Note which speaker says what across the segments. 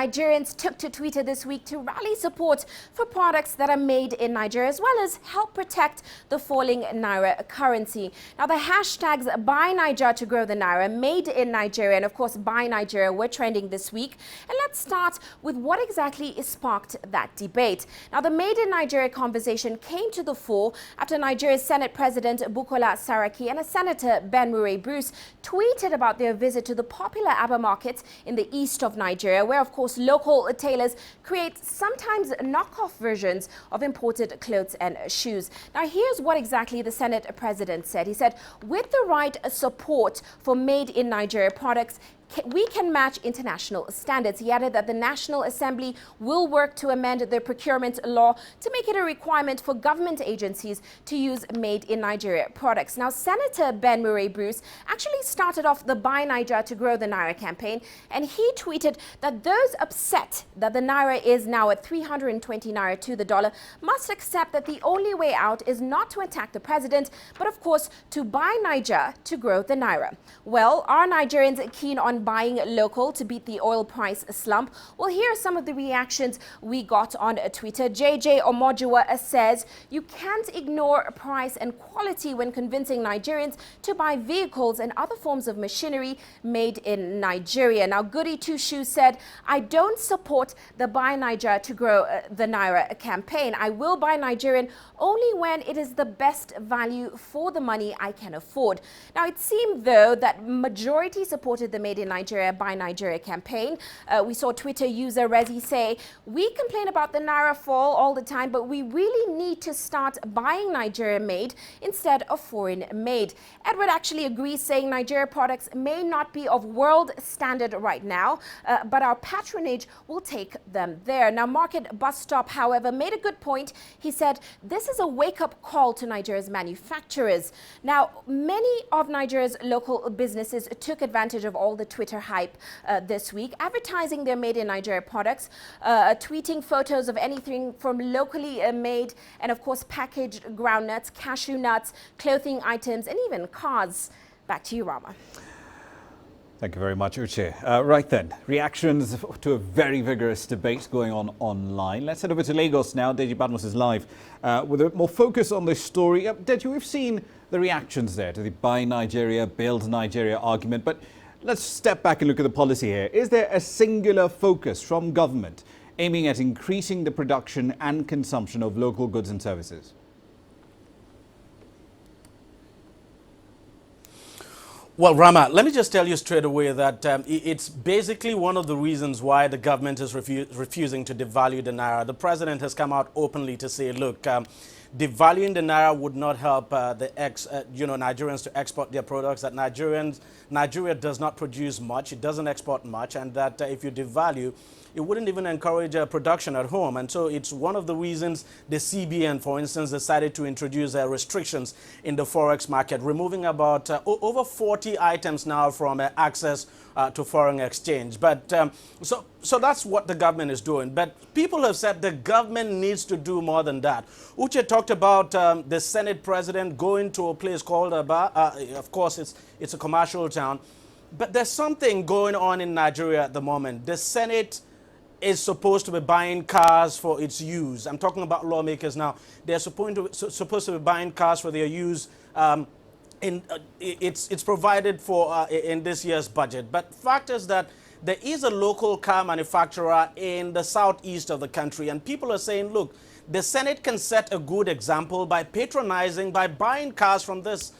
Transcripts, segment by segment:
Speaker 1: Nigerians took to Twitter this week to rally support for products that are made in Nigeria, as well as help protect the falling Naira currency. Now, the hashtags Buy Niger to grow the Naira, Made in Nigeria, and of course Buy Nigeria were trending this week. And let's start with what exactly sparked that debate. Now, the Made in Nigeria conversation came to the fore after Nigeria's Senate President Bukola Saraki and a Senator Ben Murray Bruce tweeted about their visit to the popular Aba market in the east of Nigeria, where of course local tailors create sometimes knockoff versions of imported clothes and shoes. Now, here's what exactly the Senate President said. He said, with the right support for made in Nigeria products, we can match international standards. He added that the National Assembly will work to amend the procurement law to make it a requirement for government agencies to use made in Nigeria products. Now, Senator Ben Murray Bruce actually started off the Buy Niger to Grow the Naira campaign, and he tweeted that those upset that the Naira is now at 320 Naira to the dollar must accept that the only way out is not to attack the president, but of course to buy Niger to grow the Naira. Well, are Nigerians keen on buying local to beat the oil price slump? Well, here are some of the reactions we got on Twitter. JJ Omojua says, you can't ignore price and quality when convincing Nigerians to buy vehicles and other forms of machinery made in Nigeria. Now, Goody Two Shoes said, I don't support the Buy Niger to Grow the Naira campaign. I will buy Nigerian only when it is the best value for the money I can afford. Now, it seemed though that majority supported the Made in Nigeria Buy Nigeria campaign. We saw Twitter user Rezi say, we complain about the Naira fall all the time, but we really need to start buying Nigeria made instead of foreign made. Edward actually agrees, saying Nigeria products may not be of world standard right now, but our patronage will take them there. Now, Market Bus Stop, however, made a good point. He said, this is a wake-up call to Nigeria's manufacturers. Now, many of Nigeria's local businesses took advantage of all the Twitter hype this week, advertising their made in Nigeria products, tweeting photos of anything from locally made and of course packaged groundnuts, cashew nuts, clothing items, and even cars. Back to you, Rama.
Speaker 2: Thank you very much, Uche. Right then, reactions to a very vigorous debate going on online. Let's head over to Lagos now. Deji Badmus is live with a more focus on this story. Deji, we've seen the reactions there to the Buy Nigeria, Build Nigeria argument, but let's step back and look at the policy here. Is there a singular focus from government aiming at increasing the production and consumption of local goods and services?
Speaker 3: Well, Rama, let me just tell you straight away that it's basically one of the reasons why the government is refusing to devalue the Naira. The president has come out openly to say, look, devaluing the Naira would not help Nigerians to export their products, that Nigeria does not produce much, it doesn't export much, and that if you devalue, it wouldn't even encourage production at home. And so it's one of the reasons the CBN, for instance, decided to introduce restrictions in the forex market, removing about over 40 items now from access to foreign exchange. But so that's what the government is doing. But people have said the government needs to do more than that. Uche talked about the Senate president going to a place called Aba. Of course, it's a commercial town. But there's something going on in Nigeria at the moment. The Senate is supposed to be buying cars for its use. I'm talking about lawmakers now. They're supposed to be buying cars for their use. It's provided for in this year's budget. But fact is that there is a local car manufacturer in the southeast of the country, and people are saying, look, the Senate can set a good example by patronizing, by buying cars from this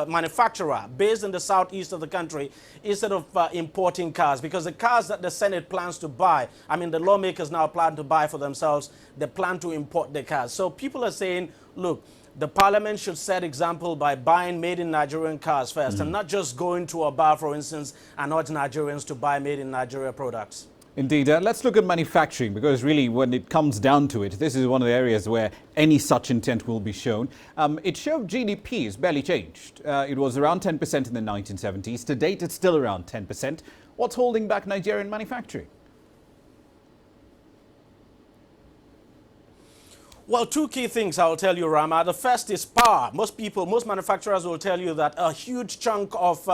Speaker 3: manufacturer based in the southeast of the country instead of importing cars, because the cars that the Senate plans to buy, I mean, the lawmakers now plan to buy for themselves, they plan to import the cars. So people are saying, look, the parliament should set example by buying made in Nigerian cars first and not just going to a bar, for instance, and urge Nigerians to buy made in Nigeria products.
Speaker 2: Indeed. Let's look at manufacturing, because really when it comes down to it, this is one of the areas where any such intent will be shown. It showed GDP has barely changed. It was around 10% in the 1970s. To date, it's still around 10%. What's holding back Nigerian manufacturing?
Speaker 3: Well, two key things I'll tell you, Rama. The first is power. Most manufacturers will tell you that a huge chunk of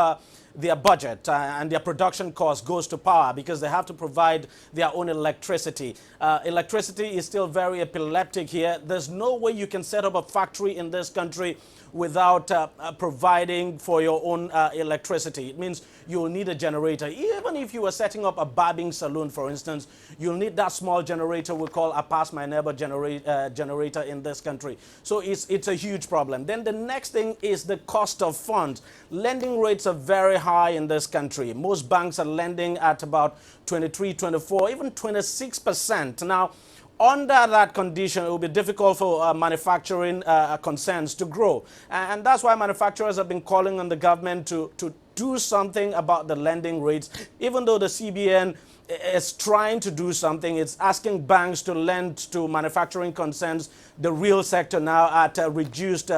Speaker 3: their budget and their production cost goes to power because they have to provide their own electricity. Electricity is still very epileptic here. There's no way you can set up a factory in this country without providing for your own electricity. It means you'll need a generator. Even if you were setting up a barbing salon, for instance, you'll need that small generator we call a pass my neighbor generator in this country. So it's a huge problem. Then the next thing is the cost of funds. Lending rates are very high in this country. Most banks are lending at about 23, 24, even 26%. Now, under that condition, it will be difficult for manufacturing concerns to grow. And that's why manufacturers have been calling on the government to do something about the lending rates. Even though the CBN is trying to do something, it's asking banks to lend to manufacturing concerns, the real sector now at reduced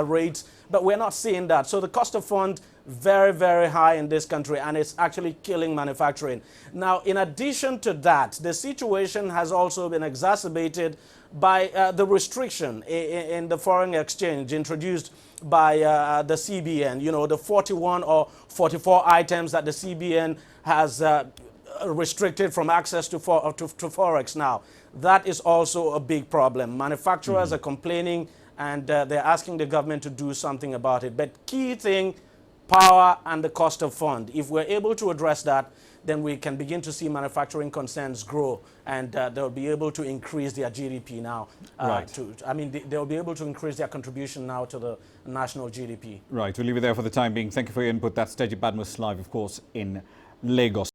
Speaker 3: rates. But we're not seeing that. So the cost of funds very, very high in this country, and it's actually killing manufacturing. Now, in addition to that, the situation has also been exacerbated by the restriction in the foreign exchange introduced by the CBN. You know, the 41 or 44 items that the CBN has restricted from access to Forex now. That is also a big problem. Manufacturers are complaining, and they're asking the government to do something about it. But key thing, power and the cost of fund. If we're able to address that, then we can begin to see manufacturing concerns grow, and they'll be able to increase their GDP now. They'll be able to increase their contribution now to the national GDP.
Speaker 2: Right, we'll leave it there for the time being. Thank you for your input. That's Teji Badmus live, of course, in Lagos.